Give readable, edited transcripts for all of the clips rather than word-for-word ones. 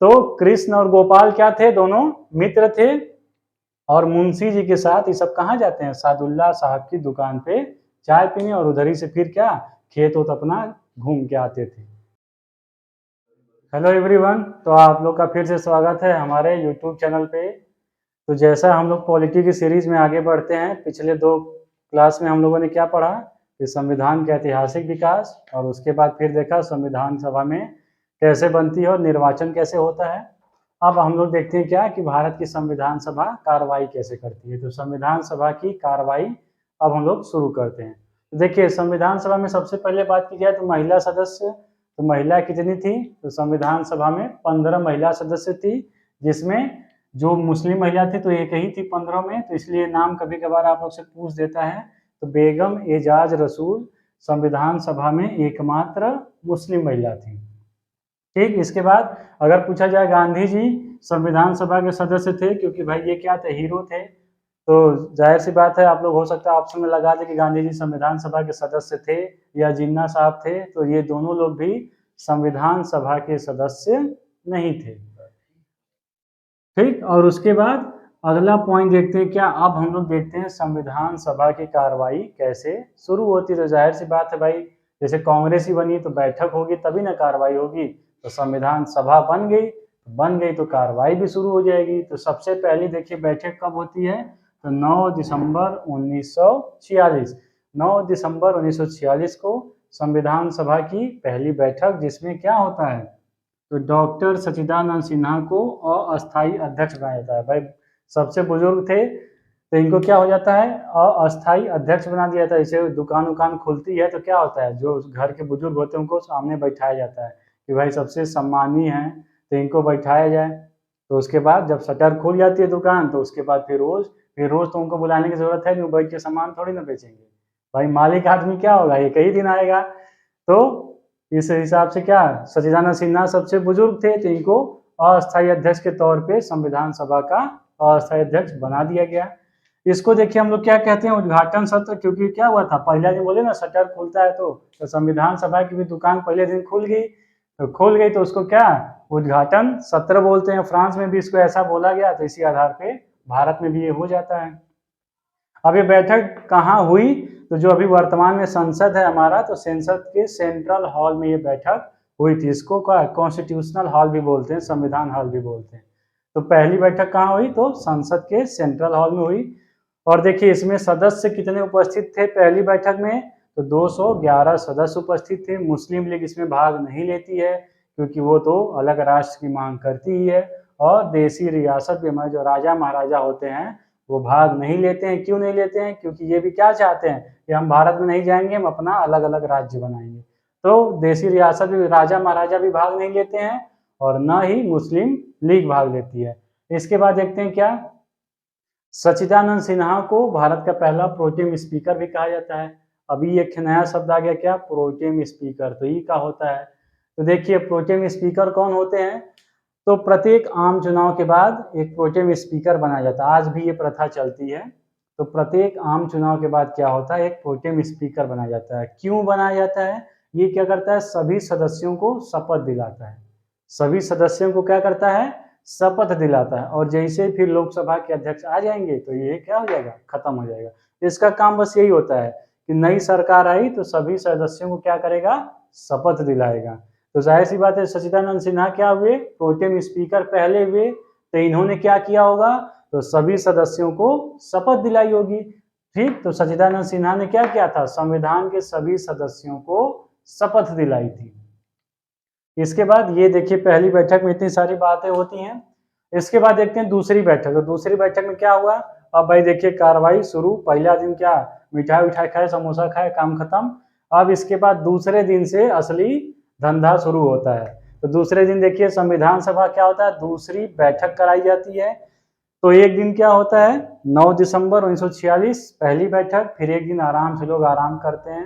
तो कृष्ण और गोपाल क्या थे, दोनों मित्र थे और मुंशी जी के साथ ये सब कहाँ जाते हैं, सादुल्ला साहब की दुकान पे चाय पीने, और उधर ही से फिर क्या खेत वोत अपना घूम के आते थे। हेलो एवरीवन, तो आप लोग का फिर से स्वागत है हमारे यूट्यूब चैनल पे। तो जैसा हम लोग पॉलिटी की सीरीज में आगे बढ़ते हैं, पिछले 2 क्लास में हम लोगों ने क्या पढ़ा कि संविधान का ऐतिहासिक विकास, और उसके बाद फिर देखा संविधान सभा में कैसे बनती है और निर्वाचन कैसे होता है। अब हम लोग देखते हैं क्या कि भारत की संविधान सभा कार्रवाई कैसे करती है। तो संविधान सभा की कार्रवाई अब हम लोग शुरू करते हैं। तो देखिए, संविधान सभा में सबसे पहले बात की जाए तो महिला सदस्य, तो महिला कितनी थी, तो संविधान सभा में 15 महिला सदस्य थी, जिसमें जो मुस्लिम महिला थी तो एक ही थी 15 में, तो इसलिए नाम कभी कभार आप लोग से पूछ देता है। तो बेगम एजाज रसूल संविधान सभा में एकमात्र मुस्लिम महिला थी। ठीक, इसके बाद अगर पूछा जाए गांधी जी संविधान सभा के सदस्य थे, क्योंकि भाई ये क्या थे, हीरो थे, तो जाहिर सी बात है आप लोग हो सकता है ऑप्शन में लगा दे कि गांधी जी संविधान सभा के सदस्य थे या जिन्ना साहब थे, तो ये दोनों लोग भी संविधान सभा के सदस्य नहीं थे। ठीक, और उसके बाद अगला पॉइंट देखते हैं क्या, अब हम लोग देखते हैं संविधान सभा की कार्रवाई कैसे शुरू होती है। तो जाहिर सी बात है भाई, जैसे कांग्रेस ही बनी तो बैठक होगी तभी ना कार्रवाई होगी, तो संविधान सभा बन गई तो कार्रवाई भी शुरू हो जाएगी। तो सबसे पहली देखिए बैठक कब होती है, तो 9 दिसंबर 1946, 9 दिसंबर 1946 को संविधान सभा की पहली बैठक, जिसमें क्या होता है, तो डॉक्टर सच्चिदानंद सिन्हा को अस्थायी अध्यक्ष बनाया जाता है। भाई सबसे बुजुर्ग थे तो इनको क्या हो जाता है, अस्थायी अध्यक्ष बना दिया जाता है। जैसे दुकान खुलती है तो क्या होता है, जो घर के बुजुर्ग होते हैं उनको सामने बैठाया जाता है कि भाई सबसे सम्मानीय है तो इनको बैठाया जाए। तो उसके बाद जब शटर खुल जाती है दुकान, तो उसके बाद फिर रोज तो उनको बुलाने की जरूरत है नहीं, बैठ के सामान थोड़ी ना बेचेंगे। भाई मालिक आदमी क्या होगा, एक ही दिन आएगा। तो इस हिसाब से क्या, सच्चिदानंद सिन्हा सबसे बुजुर्ग थे तो इनको अस्थायी अध्यक्ष के तौर पे संविधान सभा का अस्थायी अध्यक्ष बना दिया गया। इसको देखिए हम लोग क्या कहते हैं, उद्घाटन सत्र, क्योंकि क्या हुआ था पहला दिन, बोले ना शटर खुलता है तो संविधान सभा की भी दुकान पहले दिन खुल गई तो उसको क्या उद्घाटन सत्र बोलते हैं। फ्रांस में भी इसको ऐसा बोला गया, तो इसी आधार पे भारत में भी ये हो जाता है। अब ये बैठक कहाँ हुई, तो जो अभी वर्तमान में संसद है हमारा, तो संसद के सेंट्रल हॉल में ये बैठक हुई थी। इसको कॉन्स्टिट्यूशनल हॉल भी बोलते हैं, संविधान हॉल भी बोलते हैं। तो पहली बैठक कहाँ हुई, तो संसद के सेंट्रल हॉल में हुई। और देखिए इसमें सदस्य कितने उपस्थित थे पहली बैठक में, तो 211 सदस्य उपस्थित थे। मुस्लिम लीग इसमें भाग नहीं लेती है, क्योंकि वो तो अलग राष्ट्र की मांग करती ही है, और देसी रियासत भी हमारे जो राजा महाराजा होते हैं वो भाग नहीं लेते हैं। क्यों नहीं लेते हैं, क्योंकि ये भी क्या चाहते हैं कि हम भारत में नहीं जाएंगे, हम अपना अलग अलग राज्य बनाएंगे। तो देसी रियासत भी राजा महाराजा भी भाग नहीं लेते हैं, और न ही मुस्लिम लीग भाग लेती है। इसके बाद देखते हैं क्या, सच्चिदानंद सिन्हा को भारत का पहला प्रोटेम स्पीकर भी कहा जाता है। अभी एक नया शब्द आ गया क्या, प्रोटेम स्पीकर, तो ये क्या होता है। तो देखिए प्रोटेम स्पीकर कौन होते हैं, तो प्रत्येक आम चुनाव के बाद एक प्रोटेम स्पीकर बनाया जाता है। आज भी ये प्रथा चलती है। तो प्रत्येक आम चुनाव के बाद क्या होता है, एक प्रोटेम स्पीकर बनाया जाता है। क्यों बनाया जाता है, ये क्या करता है, सभी सदस्यों को शपथ दिलाता है। सभी सदस्यों को क्या करता है, शपथ दिलाता है। और जैसे फिर लोकसभा के अध्यक्ष आ जाएंगे तो ये क्या हो जाएगा, खत्म हो जाएगा। इसका काम बस यही होता है कि नई सरकार आई तो सभी सदस्यों को क्या करेगा, शपथ दिलाएगा। तो जाहिर सी बात है सच्चिदानंद सिन्हा क्या हुए, प्रोटेम स्पीकर पहले हुए, तो इन्होंने क्या किया होगा, तो सभी सदस्यों को शपथ दिलाई होगी। ठीक, तो सच्चिदानंद सिन्हा ने क्या किया था, संविधान के सभी सदस्यों को शपथ दिलाई थी। इसके बाद ये देखिए पहली बैठक में इतनी सारी बातें होती हैं। इसके बाद देखते हैं दूसरी बैठक, तो दूसरी बैठक में क्या हुआ, अब भाई देखिए कार्रवाई शुरू। पहला दिन क्या, मिठाई उठाई खाए, समोसा खाए, काम खत्म। अब इसके बाद दूसरे दिन से असली धंधा शुरू होता है। तो दूसरे दिन देखिए संविधान सभा क्या होता है, दूसरी बैठक कराई जाती है। तो एक दिन क्या होता है, 9 दिसंबर 1946 पहली बैठक, फिर एक दिन आराम से लोग आराम करते हैं।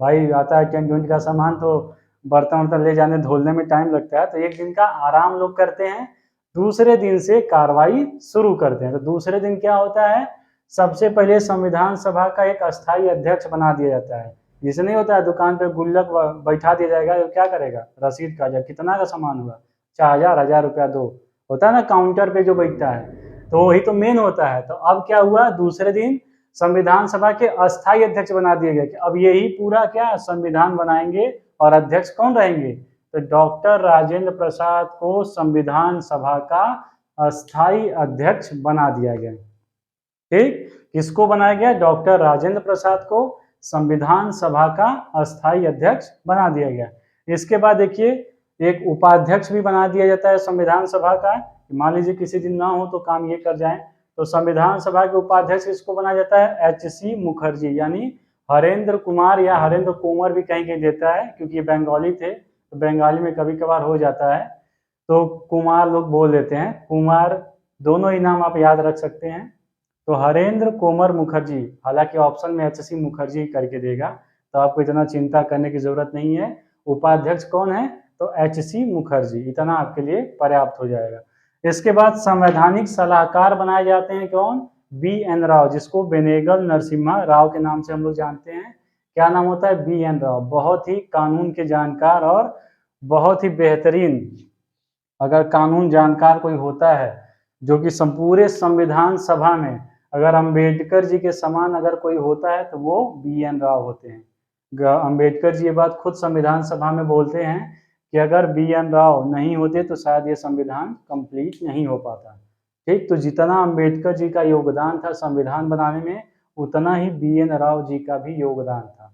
भाई आता है टेंट वेंट का सामान, तो बर्तन वर्तन ले जाने धोने में टाइम लगता है, तो एक दिन का आराम लोग करते हैं। दूसरे दिन से कार्रवाई शुरू करते हैं। तो दूसरे दिन क्या होता है, सबसे पहले संविधान सभा का एक अस्थायी अध्यक्ष बना दिया जाता है। जिसे नहीं होता है दुकान पे गुल्लक बैठा दिया जाएगा, तो क्या करेगा, रसीद काटेगा, कितना का सामान हुआ, 1000 1000 रुपया दो, होता है ना काउंटर पे जो बैठता है, तो वही तो मेन होता है। तो अब क्या हुआ, दूसरे दिन संविधान सभा के अस्थायी अध्यक्ष बना दिए गए कि अब यही पूरा क्या संविधान बनाएंगे और अध्यक्ष कौन रहेंगे, तो डॉक्टर राजेंद्र प्रसाद को संविधान सभा का अस्थायी अध्यक्ष बना दिया गया। ठीक, किसको बनाया गया, डॉक्टर राजेंद्र प्रसाद को संविधान सभा का अस्थायी अध्यक्ष बना दिया गया। इसके बाद देखिए एक उपाध्यक्ष भी बना दिया जाता है संविधान सभा का, मान लीजिए किसी दिन ना हो तो काम ये कर जाए, तो संविधान सभा के उपाध्यक्ष किसको बनाया जाता है, एच.सी. मुखर्जी, यानी हरेंद्र कुमार या हरेंद्र कुंवर भी कहीं कहीं देता है, क्योंकि ये बंगाली थे तो बंगाली में कभी कभार हो जाता है, तो कुमार लोग बोल देते हैं, कुमार, दोनों ही नाम आप याद रख सकते हैं। तो हरेंद्र कोमर मुखर्जी, हालांकि ऑप्शन में एच.सी. मुखर्जी करके देगा, तो आपको इतना चिंता करने की जरूरत नहीं है। उपाध्यक्ष कौन है, तो एच.सी. मुखर्जी, इतना आपके लिए पर्याप्त हो जाएगा। इसके बाद संवैधानिक सलाहकार बनाए जाते हैं कौन, बी.एन. राव, जिसको बेनेगल नरसिम्हा राव के नाम से हम लोग जानते हैं। क्या नाम होता है, बी.एन. राव, बहुत ही कानून के जानकार और बहुत ही बेहतरीन, अगर कानून जानकार कोई होता है जो कि पूरे संविधान सभा में अगर अंबेडकर जी के समान अगर कोई होता है तो वो बी.एन. राव होते हैं। अंबेडकर जी ये बात खुद संविधान सभा में बोलते हैं कि अगर बी.एन. राव नहीं होते तो शायद ये संविधान कंप्लीट नहीं हो पाता। ठीक, तो जितना अंबेडकर जी का योगदान था संविधान बनाने में, उतना ही बी.एन. राव जी का भी योगदान था।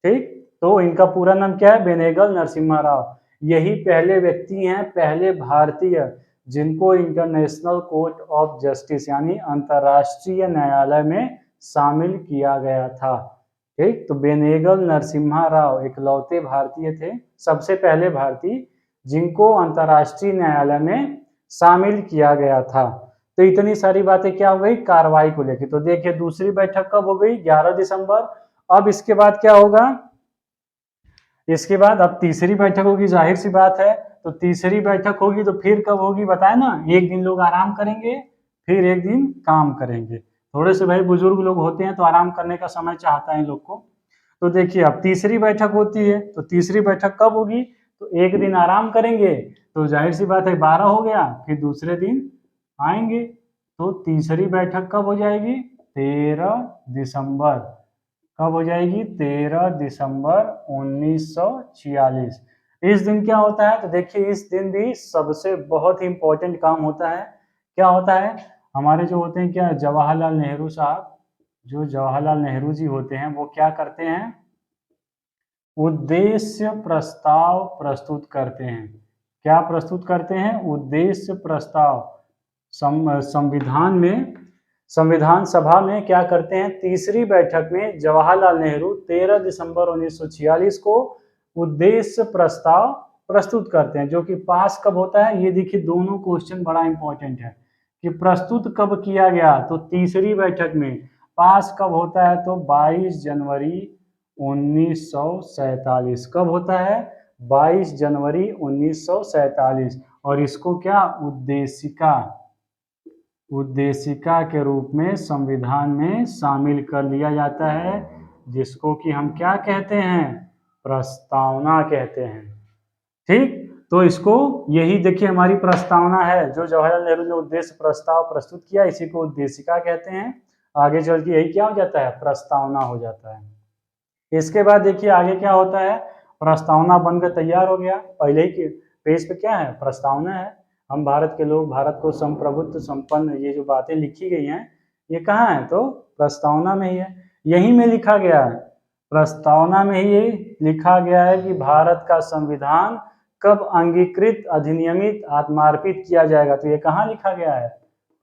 ठीक, तो इनका पूरा नाम क्या है, बेनेगल नरसिम्हा राव। यही पहले व्यक्ति हैं, पहले भारतीय, जिनको इंटरनेशनल कोर्ट ऑफ जस्टिस यानी अंतर्राष्ट्रीय न्यायालय में शामिल किया गया था। ठीक, तो बेनेगल नरसिम्हा राव इकलौते भारतीय थे, सबसे पहले भारतीय जिनको अंतर्राष्ट्रीय न्यायालय में शामिल किया गया था। तो इतनी सारी बातें क्या हो गई कार्रवाई को लेकर। तो देखिए दूसरी बैठक कब हो गई, 11 दिसंबर। अब इसके बाद क्या होगा, इसके बाद अब तीसरी बैठक होगी, जाहिर सी बात है। तो तीसरी बैठक होगी तो फिर कब होगी बताए ना, एक दिन लोग आराम करेंगे, फिर एक दिन काम करेंगे। थोड़े से भाई बुजुर्ग लोग होते हैं तो आराम करने का समय चाहता है इन लोग को। तो देखिए अब तीसरी बैठक होती है, तो तीसरी बैठक कब होगी, तो एक दिन आराम करेंगे, तो जाहिर सी बात है 12 हो गया, फिर दूसरे दिन आएंगे। तो तीसरी बैठक कब हो जाएगी, 13 दिसंबर। कब हो जाएगी, 13 दिसंबर 1946। इस दिन क्या होता है, तो देखिए इस दिन भी सबसे बहुत ही इंपॉर्टेंट काम होता है। क्या होता है, हमारे जो होते हैं क्या जवाहरलाल नेहरू साहब, जो जवाहरलाल नेहरू जी होते हैं वो क्या करते हैं, उद्देश्य प्रस्ताव प्रस्तुत करते हैं। क्या प्रस्तुत करते हैं, उद्देश्य प्रस्ताव। संविधान में, संविधान सभा में क्या करते हैं, तीसरी बैठक में जवाहरलाल नेहरू 13 दिसंबर 1946 को उद्देश्य प्रस्ताव प्रस्तुत करते हैं, जो कि पास कब होता है, ये देखिए दोनों क्वेश्चन बड़ा इंपॉर्टेंट है कि प्रस्तुत कब किया गया, तो तीसरी बैठक में। पास कब होता है, तो 22 जनवरी 1947। कब होता है, 22 जनवरी 1947। और इसको क्या उद्देशिका, उद्देशिका के रूप में संविधान में शामिल कर लिया जाता है, जिसको कि हम क्या कहते हैं, प्रस्तावना कहते हैं। ठीक, तो इसको यही देखिए हमारी प्रस्तावना है, जो जवाहरलाल नेहरू ने उद्देश्य प्रस्ताव प्रस्तुत किया, इसी को उद्देशिका कहते हैं। आगे चल के यही क्या हो जाता है, प्रस्तावना हो जाता है। इसके बाद देखिए आगे क्या होता है, प्रस्तावना बनकर तैयार हो गया, पहले ही पेज पे क्या है, प्रस्तावना है। हम भारत के लोग, भारत को संप्रभुत्व संपन्न, ये जो बातें लिखी गई हैं ये कहाँ है, तो प्रस्तावना में ही है, यही में लिखा गया है। प्रस्तावना में ही लिखा गया है कि भारत का संविधान कब अंगीकृत, अधिनियमित, आत्मार्पित किया जाएगा। तो ये कहाँ लिखा गया है,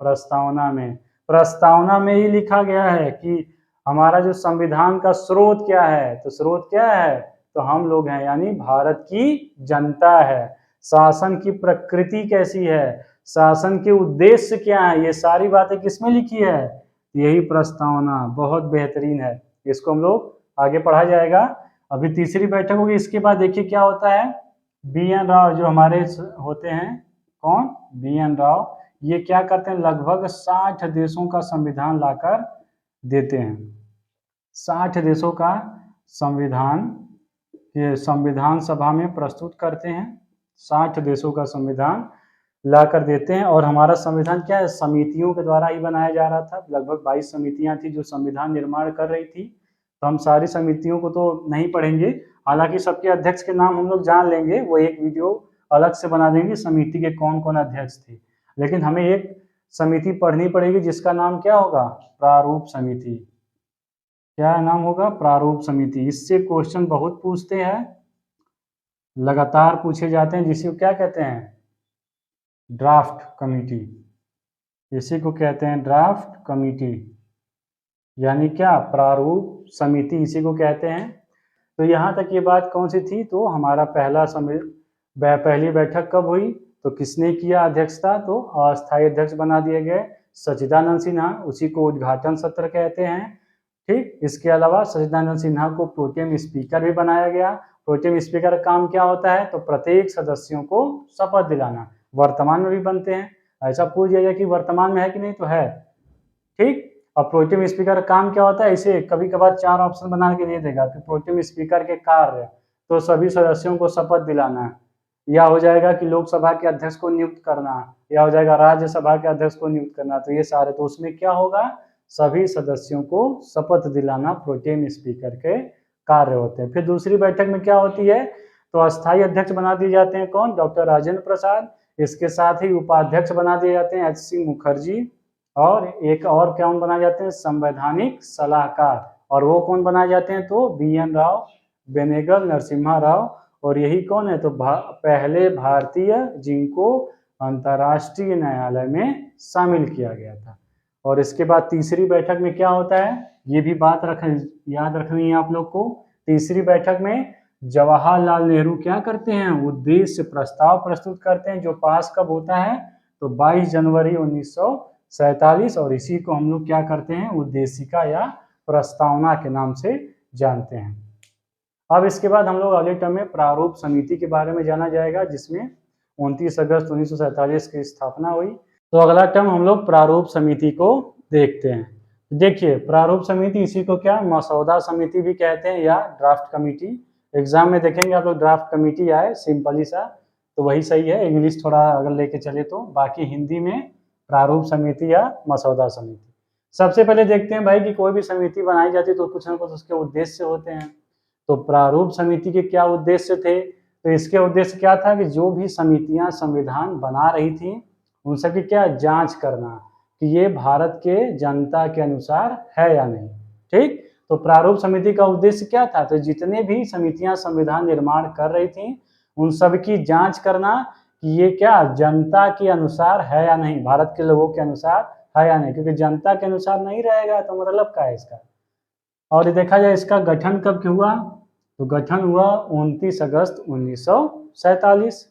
प्रस्तावना में। प्रस्तावना में ही लिखा गया है कि हमारा जो संविधान का स्रोत क्या है, तो स्रोत क्या है, तो हम लोग हैं, यानी भारत की जनता है। शासन की प्रकृति कैसी है, शासन के उद्देश्य क्या है, ये सारी बातें किसमें लिखी है, यही प्रस्तावना। बहुत बेहतरीन है, इसको हम लोग आगे पढ़ा जाएगा। अभी तीसरी बैठक होगी, इसके बाद देखिए क्या होता है, बी.एन. राव जो हमारे होते हैं, कौन, बी.एन. राव, ये क्या करते हैं, लगभग 60 देशों का संविधान लाकर देते हैं। 60 देशों का संविधान ये संविधान सभा में प्रस्तुत करते हैं। 60 देशों का संविधान ला कर देते हैं। और हमारा संविधान क्या है, समितियों के द्वारा ही बनाया जा रहा था। लगभग 22 समितियां थी जो संविधान निर्माण कर रही थी। तो हम सारी समितियों को तो नहीं पढ़ेंगे, हालांकि सबके अध्यक्ष के नाम हम लोग जान लेंगे, वो एक वीडियो अलग से बना देंगे समिति के कौन कौन अध्यक्ष थे। लेकिन हमें एक समिति पढ़नी पड़ेगी जिसका नाम क्या होगा, प्रारूप समिति। क्या नाम होगा, प्रारूप समिति। इससे क्वेश्चन बहुत पूछते हैं, लगातार पूछे जाते हैं, जिसे क्या कहते हैं, ड्राफ्ट कमेटी। इसी को कहते हैं ड्राफ्ट कमेटी, यानी क्या, प्रारूप समिति इसी को कहते हैं। तो यहाँ तक ये बात कौन सी थी, तो हमारा पहली बैठक कब हुई, तो किसने किया अध्यक्षता, तो अस्थायी अध्यक्ष बना दिए गए सच्चिदानंद सिन्हा, उसी को उद्घाटन सत्र कहते हैं। ठीक, इसके अलावा सच्चिदानंद सिन्हा को प्रोटेम स्पीकर भी बनाया गया। प्रोटेम स्पीकर का काम क्या होता है, तो प्रत्येक सदस्यों को शपथ दिलाना। वर्तमान में भी बनते हैं, ऐसा पूछ दिया जाए कि वर्तमान में है कि नहीं, तो है। ठीक, और प्रोटेम स्पीकर का काम क्या होता है, इसे कभी कभार 4 ऑप्शन बना के दे देगा कि प्रोटेम स्पीकर के कार्य, तो सभी सदस्यों को शपथ दिलाना, या हो जाएगा कि लोकसभा के अध्यक्ष को नियुक्त करना, या हो जाएगा राज्यसभा के अध्यक्ष को नियुक्त करना। तो ये सारे, तो उसमें क्या होगा, सभी सदस्यों को शपथ दिलाना प्रोटेम स्पीकर के कार्य होते हैं। फिर दूसरी बैठक में क्या होती है, तो अस्थायी अध्यक्ष बना दिए जाते हैं कौन, डॉक्टर राजेंद्र प्रसाद। इसके साथ ही उपाध्यक्ष बना दिए जाते हैं HC मुखर्जी, और एक और कौन बनाए जाते हैं, संवैधानिक सलाहकार, और वो कौन बनाए जाते हैं, तो BN राव, बेनेगल नरसिम्हा राव। और यही कौन है, तो पहले भारतीय जिनको अंतर्राष्ट्रीय न्यायालय में शामिल किया गया था। और इसके बाद तीसरी बैठक में क्या होता है, ये भी बात याद रखनी है आप लोग को। तीसरी बैठक में जवाहरलाल नेहरू क्या करते हैं, उद्देश्य प्रस्ताव प्रस्तुत करते हैं, जो पास कब होता है, तो 22 जनवरी 1947, और इसी को हम लोग क्या करते हैं, उद्देशिका या प्रस्तावना के नाम से जानते हैं। अब इसके बाद हम लोग अगले टर्म में प्रारूप समिति के बारे में जाना जाएगा, जिसमें 29 अगस्त 1947 की स्थापना हुई। तो अगला टर्म हम लोग प्रारूप समिति को देखते हैं। देखिए, प्रारूप समिति, इसी को क्या मसौदा समिति भी कहते हैं, या ड्राफ्ट कमेटी। एग्जाम में देखेंगे आप लोग ड्राफ्ट कमेटी आए सिंपल ही सा, तो वही सही है। इंग्लिश थोड़ा अगर लेके चले तो, बाकी हिंदी में प्रारूप समिति या मसौदा समिति। सबसे पहले देखते हैं भाई कि कोई भी समिति बनाई जाती है तो कुछ ना कुछ उसके उद्देश्य होते हैं। तो प्रारूप समिति के क्या उद्देश्य थे, तो इसके उद्देश्य क्या था कि जो भी समितियां संविधान बना रही थी उन सबकी क्या जांच करना कि ये भारत के जनता के अनुसार है या नहीं। ठीक, तो प्रारूप समिति का उद्देश्य क्या था, तो जितने भी समितियां संविधान निर्माण कर रही थी उन सब की जांच करना कि ये क्या जनता के अनुसार है या नहीं, भारत के लोगों के अनुसार है या नहीं, क्योंकि जनता के अनुसार नहीं रहेगा तो मतलब क्या है इसका। और ये देखा जाए इसका गठन कब हुआ, तो गठन हुआ 29 अगस्त 1947।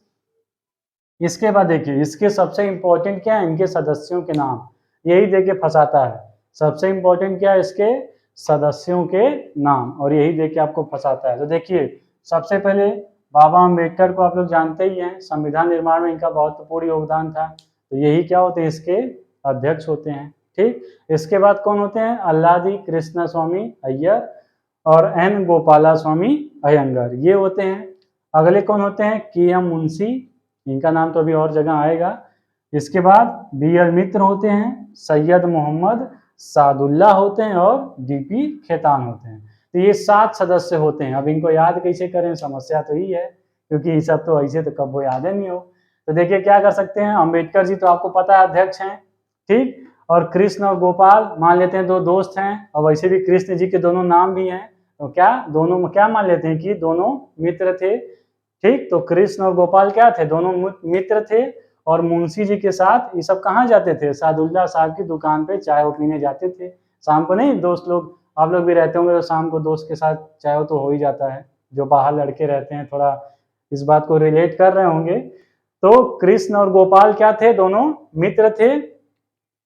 इसके बाद देखिए, इसके सबसे इंपॉर्टेंट क्या है, इनके सदस्यों के नाम, यही देके फंसाता है। सबसे इंपॉर्टेंट क्या है, इसके सदस्यों के नाम, और यही देके आपको फंसाता है। तो देखिए, सबसे पहले बाबा अम्बेडकर को आप लोग जानते ही हैं, संविधान निर्माण में इनका महत्वपूर्ण योगदान था, तो यही क्या होते हैं, इसके अध्यक्ष होते हैं। ठीक, इसके बाद कौन होते हैं, अल्लादी कृष्ण स्वामी अय्यर और N गोपाला स्वामी अयंगर, ये होते हैं। अगले कौन होते हैं, KM मुंशी, इनका नाम तो अभी और जगह आएगा। इसके बाद BL मित्र होते हैं, सैयद मोहम्मद सादुल्ला होते हैं, और DP खेतान होते हैं। तो ये 7 सदस्य होते हैं। अब इनको याद कैसे करें, समस्या तो ही है, क्योंकि ये सब तो ऐसे तो कब वो याद नहीं हो। तो देखिए क्या कर सकते हैं, अम्बेडकर जी तो आपको पता है अध्यक्ष हैं, ठीक, और कृष्ण और गोपाल मान लेते हैं 2 दोस्त हैं, और वैसे भी कृष्ण जी के दोनों नाम भी हैं, तो क्या दोनों क्या मान लेते हैं कि दोनों मित्र थे। ठीक, तो कृष्ण और गोपाल क्या थे, दोनों मित्र थे, और मुंशी जी के साथ ये सब कहाँ जाते थे, सादुल्ला साहब की दुकान पे चाय पीने जाते थे शाम को। नहीं, दोस्त लोग आप लोग भी रहते होंगे, तो शाम को दोस्त के साथ चाय तो हो ही जाता है, जो बाहर लड़के रहते हैं थोड़ा इस बात को रिलेट कर रहे होंगे। तो कृष्ण और गोपाल क्या थे, दोनों मित्र थे,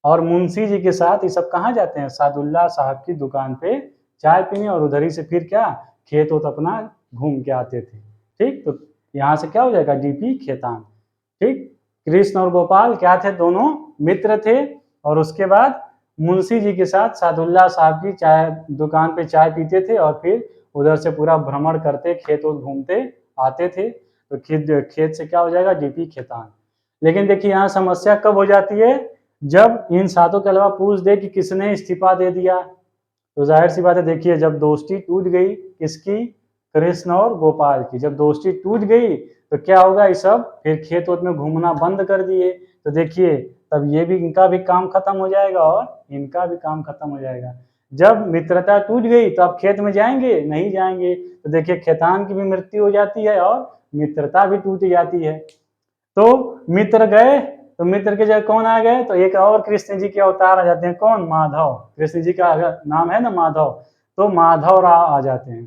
और मुंशी जी के साथ ये सब कहाँ जाते हैं, सादुल्ला साहब की दुकान पे चाय पीने, और उधर ही से फिर क्या खेत वोत अपना घूम के आते थे। ठीक, तो यहाँ से क्या हो जाएगा, DP खेतान। ठीक, कृष्ण और गोपाल क्या थे, दोनों मित्र थे, और उसके बाद मुंशी जी के साथ सादुल्ला साहब की चाय दुकान पे चाय पीते थे, और फिर उधर से पूरा भ्रमण करते खेत वोत घूमते आते थे। तो खेत से क्या हो जाएगा, डीपी खेतान। लेकिन देखिए यहाँ समस्या कब हो जाती है, जब इन सातों के अलावा पूछ दे कि किसने इस्तीफा दे दिया, तो जाहिर सी बात है, देखिए जब दोस्ती टूट गई किसकी, कृष्ण और गोपाल की, जब दोस्ती टूट गई तो क्या होगा, ये सब फिर खेत वेत में घूमना बंद कर दिए। तो देखिए तब ये भी, इनका भी काम खत्म हो जाएगा और इनका भी काम खत्म हो जाएगा। जब मित्रता टूट गई तो आप खेत में जाएंगे, नहीं जाएंगे, तो देखिए खेतान की भी मृत्यु हो जाती है और मित्रता भी टूट जाती है। तो मित्र गए तो मित्र की जगह कौन आ गए, तो एक और कृष्ण जी के अवतार आ जाते हैं, कौन, माधव। कृष्ण जी का नाम है ना माधव, तो माधव राव आ जाते हैं।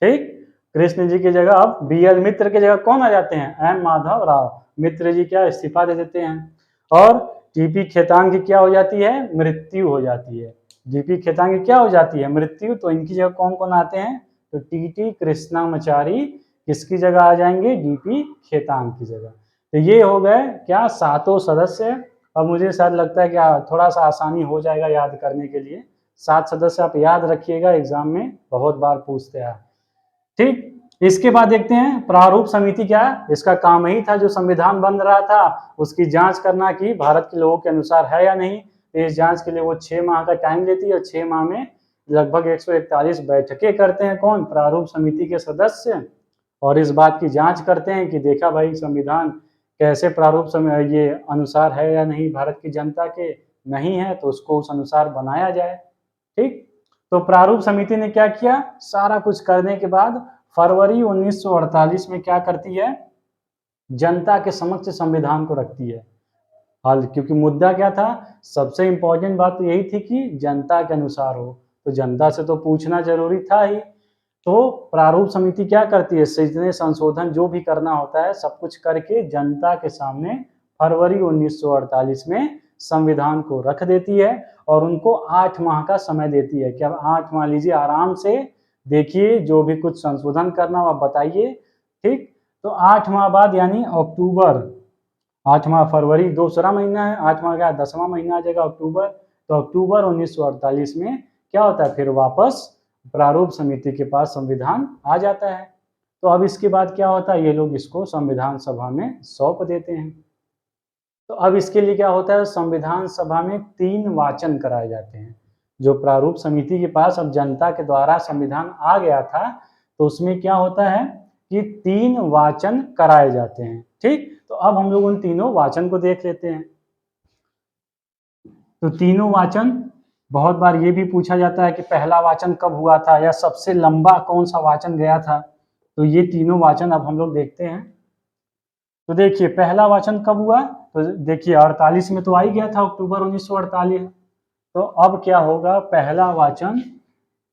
ठीक, कृष्ण जी की जगह अब बीएल मित्र की जगह कौन आ जाते हैं, एम माधव राव। मित्र जी क्या इस्तीफा दे देते हैं और टीपी खेतान की क्या हो जाती है, मृत्यु हो जाती है। डीपी खेतान की क्या हो जाती है, मृत्यु। तो इनकी जगह कौन कौन आते हैं, तो टीटी कृष्णामाचारी किसकी जगह आ जाएंगे, डीपी खेतान की जगह। तो ये हो गए क्या, सातों सदस्य। अब मुझे शायद लगता है कि थोड़ा सा आसानी हो जाएगा याद करने के लिए। 7 सदस्य आप याद रखिएगा, एग्जाम में बहुत बार पूछते हैं। ठीक, इसके बाद देखते हैं प्रारूप समिति क्या है। इसका काम ही था, जो संविधान बन रहा था उसकी जांच करना कि भारत के लोगों के अनुसार है या नहीं। इस जांच के लिए वो 6 माह का टाइम लेती है और 6 माह में लगभग 141 बैठकें करते हैं कौन, प्रारूप समिति के सदस्य। और इस बात की जांच करते हैं कि देखा भाई संविधान कैसे प्रारूप समय ये अनुसार है या नहीं भारत की जनता के, नहीं है तो उसको उस अनुसार बनाया जाए। ठीक, तो प्रारूप समिति ने क्या किया, सारा कुछ करने के बाद फरवरी 1948 में क्या करती है, जनता के समक्ष संविधान को रखती है हल। क्योंकि मुद्दा क्या था, सबसे इंपॉर्टेंट बात तो यही थी कि जनता के अनुसार हो, तो जनता से तो पूछना जरूरी था ही। तो प्रारूप समिति क्या करती है, जितने संशोधन जो भी करना होता है सब कुछ करके जनता के सामने फरवरी 1948 में संविधान को रख देती है और उनको 8 माह का समय देती है कि अब 8 माह लीजिए, आराम से देखिए, जो भी कुछ संशोधन करना हो आप बताइए। ठीक, तो 8 माह बाद यानी अक्टूबर, 8 माह फरवरी दूसरा महीना है, 8 माह का 10वां महीना आ जाएगा अक्टूबर। तो अक्टूबर 1948 में क्या होता है, फिर वापस प्रारूप समिति के पास संविधान आ जाता है। तो अब इसके बाद क्या होता है, ये लोग इसको संविधान सभा में सौंप देते हैं। तो अब इसके लिए क्या होता है, संविधान सभा में 3 वाचन कराए जाते हैं। जो प्रारूप समिति के पास अब जनता के द्वारा संविधान आ गया था, तो उसमें क्या होता है कि 3 वाचन कराए जाते हैं। ठीक, तो अब हम लोग उन तीनों वाचन को देख लेते हैं। तो तीनों वाचन, बहुत बार ये भी पूछा जाता है कि पहला वाचन कब हुआ था या सबसे लंबा कौन सा वाचन गया था। तो ये तीनों वाचन अब हम लोग देखते हैं। तो देखिए पहला वाचन कब हुआ, तो देखिए 48 में तो आ ही गया था, अक्टूबर 1948। तो अब क्या होगा, पहला वाचन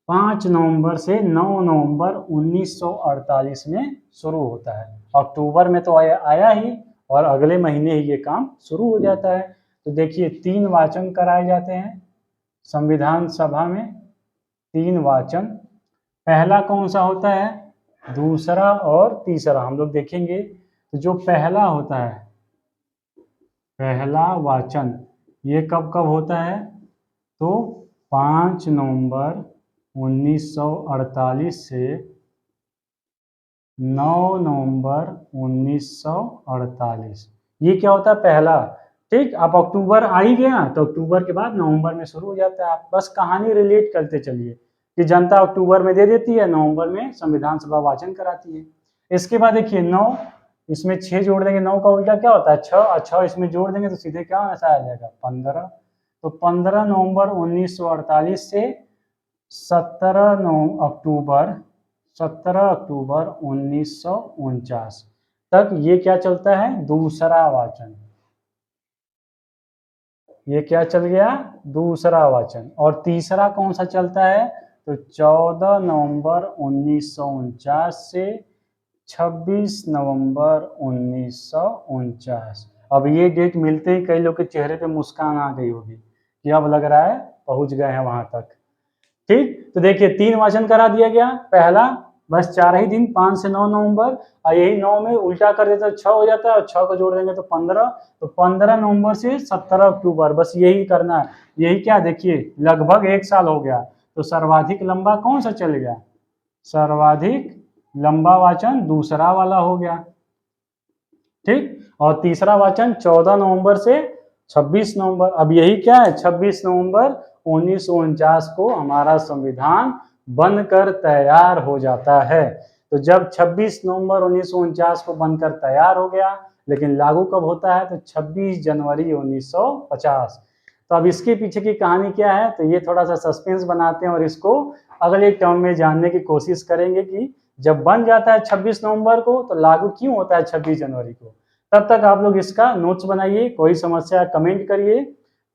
5 नवंबर से 9 नवंबर 1948 में शुरू होता है। अक्टूबर में तो आया ही और अगले महीने ही ये काम शुरू हो जाता है। तो देखिए 3 वाचन कराए जाते हैं संविधान सभा में, 3 वाचन। पहला कौन सा होता है, दूसरा और तीसरा हम लोग देखेंगे। तो जो पहला होता है, पहला वाचन, ये कब कब होता है, तो 5 नवंबर 1948 से 9 नवंबर 1948, ये क्या होता है पहला। ठीक, आप अक्टूबर आ ही गया तो अक्टूबर के बाद नवंबर में शुरू हो जाता है। आप बस कहानी रिलेट करते चलिए कि जनता अक्टूबर में दे देती है, नवंबर में संविधान सभा वाचन कराती है। इसके बाद देखिए 9, इसमें 6 जोड़ देंगे, 9 का उल्टा क्या होता है 6, और 6 इसमें जोड़ देंगे तो सीधे क्या ऐसा आ जाएगा 15। तो 15 नवंबर 1948 से 17 अक्टूबर 1949 तक ये क्या चलता है, दूसरा वाचन। ये क्या चल गया, दूसरा वाचन। और तीसरा कौन सा चलता है, तो 14 नवंबर 1949 से 26 नवंबर 1949। अब ये डेट मिलते ही कई लोग के चेहरे पे मुस्कान आ गई होगी कि अब लग रहा है पहुंच गए हैं वहां तक। ठीक, तो देखिए 3 वाचन करा दिया गया। पहला बस 4 ही दिन, 5 से 9 नवंबर, और यही 9 में उल्टा कर देता है 6 हो जाता है और 6 को जोड़ देंगे तो 15। तो 15 नवंबर से 17 अक्टूबर, बस यही करना है। यही क्या, देखिए लगभग 1 साल हो गया। तो सर्वाधिक लंबा कौन सा चल गया, सर्वाधिक लंबा वाचन दूसरा वाला हो गया, ठीक। और तीसरा वाचन 14 नवंबर से 26 नवंबर। अब यही क्या है, 26 नवंबर 1949 को हमारा संविधान बनकर तैयार हो जाता है। तो जब 26 नवंबर 1949 को बनकर तैयार हो गया, लेकिन लागू कब होता है, तो 26 जनवरी 1950। तो अब इसके पीछे की कहानी क्या है, तो ये थोड़ा सा सस्पेंस बनाते हैं और इसको अगले टर्म में जानने की कोशिश करेंगे कि जब बन जाता है 26 नवंबर को तो लागू क्यों होता है 26 जनवरी को। तब तक आप लोग इसका नोट्स बनाइए, कोई समस्या कमेंट करिए,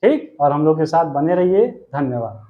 ठीक। और हम लोग के साथ बने रहिए। धन्यवाद।